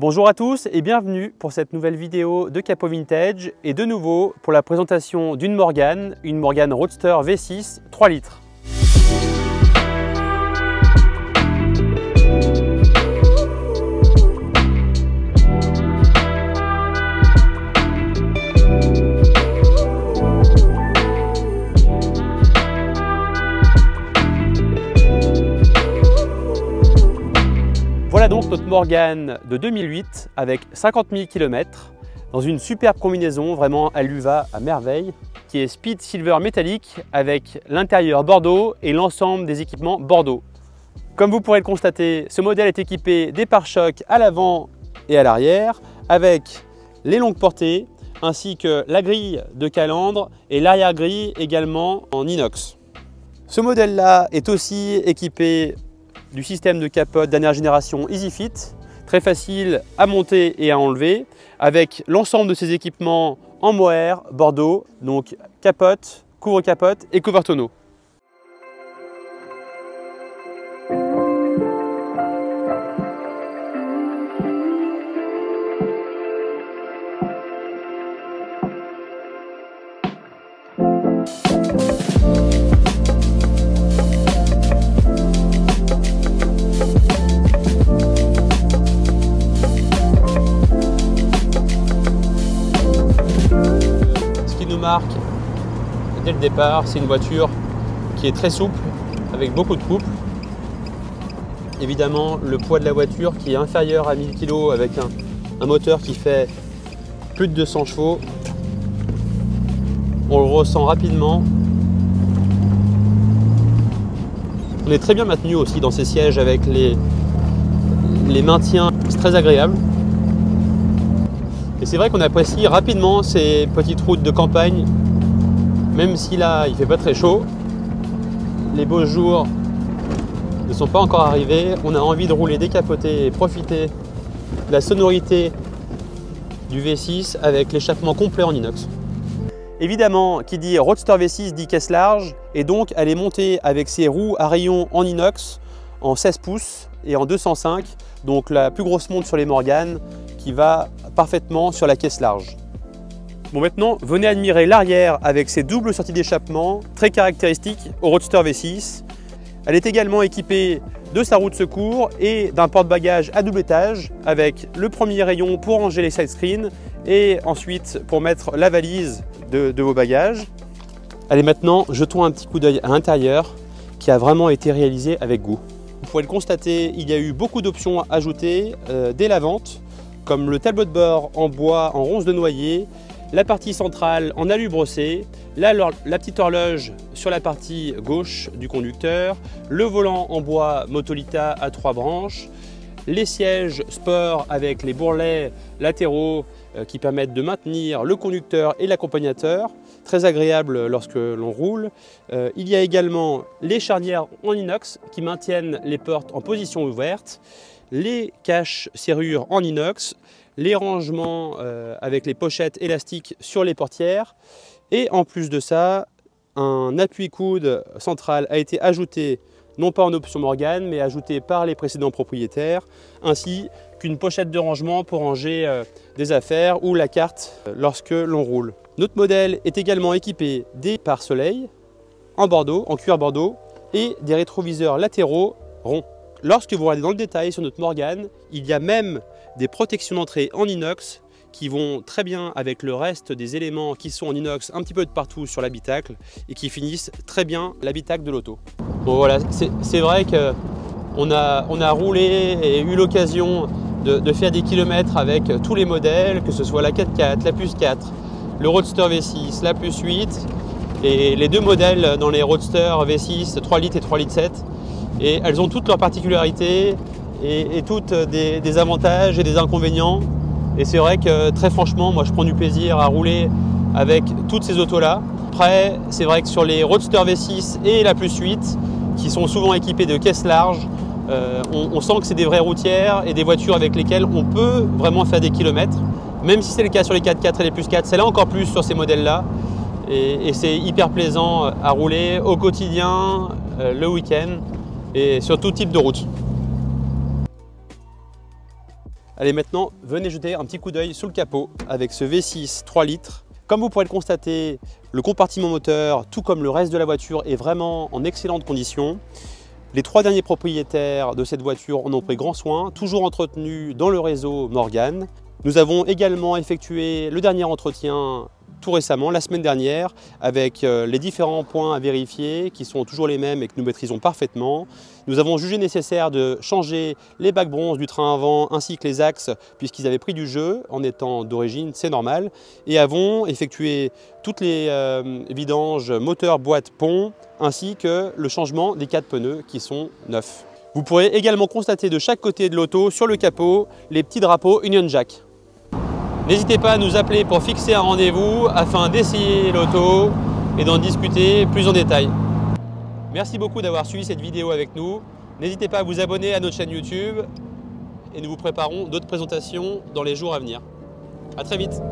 Bonjour à tous et bienvenue pour cette nouvelle vidéo de Capot Vintage et de nouveau pour la présentation d'une Morgane, une Morgane Roadster V6 3 litres. Voilà donc notre Morgane de 2008 avec 50 000 km dans une superbe combinaison, vraiment elle lui va à merveille, qui est Speed Silver métallique avec l'intérieur Bordeaux et l'ensemble des équipements Bordeaux. Comme vous pourrez le constater, ce modèle est équipé des pare-chocs à l'avant et à l'arrière avec les longues portées ainsi que la grille de calandre et l'arrière-grille également en inox. Ce modèle-là est aussi équipé du système de capote dernière génération EasyFit, très facile à monter et à enlever, avec l'ensemble de ces équipements en mohair Bordeaux, donc capote, couvre-capote et cover tonneau. Marque dès le départ, c'est une voiture qui est très souple avec beaucoup de couple. Évidemment, le poids de la voiture qui est inférieur à 1000 kg avec un moteur qui fait plus de 200 chevaux. On le ressent rapidement. On est très bien maintenu aussi dans ces sièges avec les maintiens, c'est très agréable. Et c'est vrai qu'on apprécie rapidement ces petites routes de campagne, même si là il ne fait pas très chaud. Les beaux jours ne sont pas encore arrivés. On a envie de rouler décapoté et profiter de la sonorité du V6 avec l'échappement complet en inox. Évidemment, qui dit Roadster V6 dit caisse large, et donc elle est montée avec ses roues à rayons en inox en 16 pouces et en 205, donc la plus grosse montre sur les Morganes, qui va parfaitement sur la caisse large. Bon, maintenant, venez admirer l'arrière avec ses doubles sorties d'échappement, très caractéristiques au Roadster V6. Elle est également équipée de sa roue de secours et d'un porte-bagages à double étage avec le premier rayon pour ranger les side screens et ensuite pour mettre la valise de vos bagages. Allez, maintenant, jetons un petit coup d'œil à l'intérieur qui a vraiment été réalisé avec goût. Vous pouvez le constater, il y a eu beaucoup d'options ajoutées dès la vente, comme le tableau de bord en bois en ronce de noyer, la partie centrale en alu brossé, la petite horloge sur la partie gauche du conducteur, le volant en bois Motolita à 3 branches, les sièges sport avec les bourrelets latéraux qui permettent de maintenir le conducteur et l'accompagnateur, très agréable lorsque l'on roule. Il y a également les charnières en inox qui maintiennent les portes en position ouverte, les caches serrures en inox, les rangements avec les pochettes élastiques sur les portières, et en plus de ça, un appui-coude central a été ajouté, non pas en option Morgane, mais ajouté par les précédents propriétaires, ainsi qu'une pochette de rangement pour ranger des affaires ou la carte lorsque l'on roule. Notre modèle est également équipé des pare-soleil en Bordeaux, en cuir Bordeaux, et des rétroviseurs latéraux ronds. Lorsque vous regardez dans le détail sur notre Morgane, il y a même des protections d'entrée en inox qui vont très bien avec le reste des éléments qui sont en inox un petit peu de partout sur l'habitacle et qui finissent très bien l'habitacle de l'auto. Bon, voilà, c'est vrai qu'on a roulé et eu l'occasion de faire des kilomètres avec tous les modèles, que ce soit la 4x4, la Plus 4, le Roadster V6, la Plus 8 et les deux modèles dans les Roadster V6 3 litres et 3 litres 7. Et elles ont toutes leurs particularités et toutes des avantages et des inconvénients. Et c'est vrai que très franchement, moi je prends du plaisir à rouler avec toutes ces autos-là. Après, c'est vrai que sur les Roadster V6 et la Plus 8, qui sont souvent équipées de caisses larges, on sent que c'est des vraies routières et des voitures avec lesquelles on peut vraiment faire des kilomètres. Même si c'est le cas sur les 4x4 et les Plus 4, c'est là encore plus sur ces modèles-là. Et c'est hyper plaisant à rouler au quotidien, le week-end et sur tout type de route. Allez, maintenant, venez jeter un petit coup d'œil sous le capot avec ce V6 3 litres. Comme vous pourrez le constater, le compartiment moteur, tout comme le reste de la voiture, est vraiment en excellente condition. Les 3 derniers propriétaires de cette voiture en ont pris grand soin, toujours entretenu dans le réseau Morgan. Nous avons également effectué le dernier entretien tout récemment, la semaine dernière, avec les différents points à vérifier qui sont toujours les mêmes et que nous maîtrisons parfaitement. Nous avons jugé nécessaire de changer les bacs bronze du train avant ainsi que les axes puisqu'ils avaient pris du jeu en étant d'origine, c'est normal, et avons effectué toutes les vidanges moteur, boîte, pont ainsi que le changement des 4 pneus qui sont neufs. Vous pourrez également constater de chaque côté de l'auto sur le capot les petits drapeaux Union Jack. N'hésitez pas à nous appeler pour fixer un rendez-vous afin d'essayer l'auto et d'en discuter plus en détail. Merci beaucoup d'avoir suivi cette vidéo avec nous. N'hésitez pas à vous abonner à notre chaîne YouTube et nous vous préparons d'autres présentations dans les jours à venir. À très vite.